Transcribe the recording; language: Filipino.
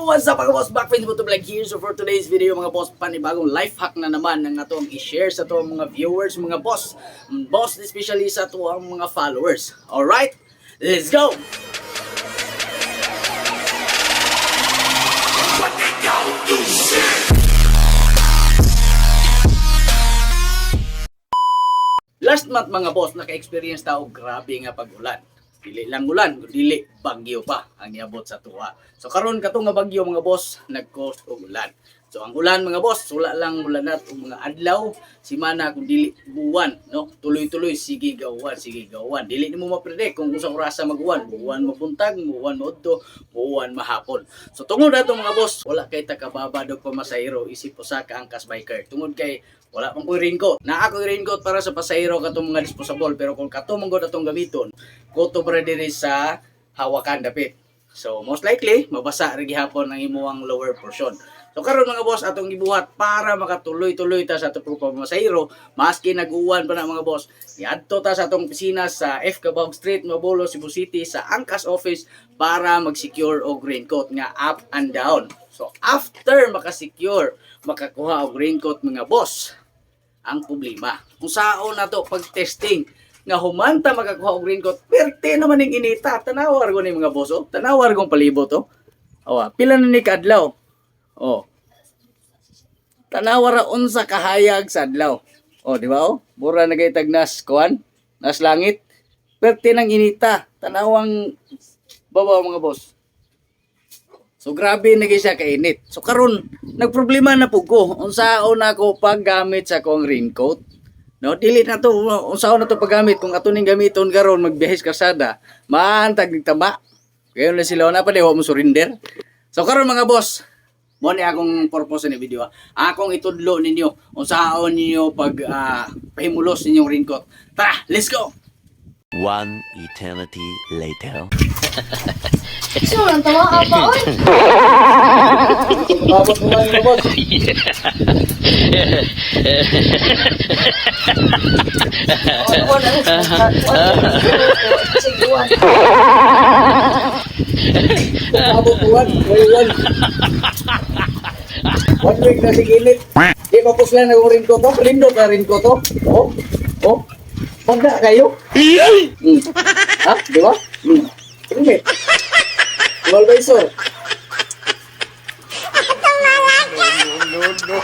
What's up mga boss? Backfins mo to vlog here. So for today's video mga boss, panibagong life hack na naman ang atong i-share sa to mga viewers mga boss. Boss especially sa to ang mga followers. Alright? Let's go! Last month mga boss, naka-experience tao grabe nga pag-ulan. Dili lang ulan, dili bagyo pa ang niabot sa tuwa. So karon kato nga bagyo mga boss, nag-cause og ulan. So ang ulan mga boss, wala lang ulanat og mga adlaw, simana kung dili buwan, no? Tuloy-tuloy sige gawan. Dili nimo ma-predict kung unsang orasa mag-uwan, buwan mabuntag, buwan maudto, buwan mahapon. So tungod ato mga boss, wala kay takababad og pamasahero isip usa ka angkas biker. Tungod kay wala pang raincoat. Na ako raincoat para sa pasahero katong mga disposable, pero kung kato manggod atong gamiton, kuto para diri sa hawakan dapit. So most likely mabasa ra gihapon ang imuang lower portion. So karon mga boss atong gibuhat para makatuloy-tuloy ta sa atong pamasahero maski nag-uwan pa na mga boss. Iadto ta sa atong opisina sa F. Cabog Street, Mabolo, Cebu City sa Angkas office para mag-secure og raincoat nga up and down. So after maka-secure, makakuha og raincoat mga boss, ang problema kung saan na to pag-testing nga humanta makakuha og raincoat, perte naman ning inita. Tanawar ko ni mga boss, oh. Tanawar kong palibot, oh. Awa, pila na ni kadlaw. Oh. Tanawar ra unsa kahayag sa adlaw. Oh, di ba, oh? Mura na kay tagnas kuan, nas langit. Perte nang inita. Tanawang baba mga boss. So grabe na siya kainit. So karon nagproblema na pud ko unsaon ako paggamit sa kong raincoat. No, dili na to unsaon na to paggamit kung ato ning gamiton karon magbihis kasada, maantag nigtaba. Kayo na sila na pa di wa mo surrender. So karon mga boss, mo ni akong purpose ni video. Akong itudlo ninyo unsaon ninyo pag pahimulos ninyong raincoat. Tara, let's go. One eternity later. So, ang tawa ka pa, oy! Babot mo lang yung boss. Babot buwan. 1 week na sigilid. Di pa po sila nag-rin ko to. Lindot na rin ko to. Oh. Pagda kayo. Ha? Di ba? Rimit. Walbaisor. No.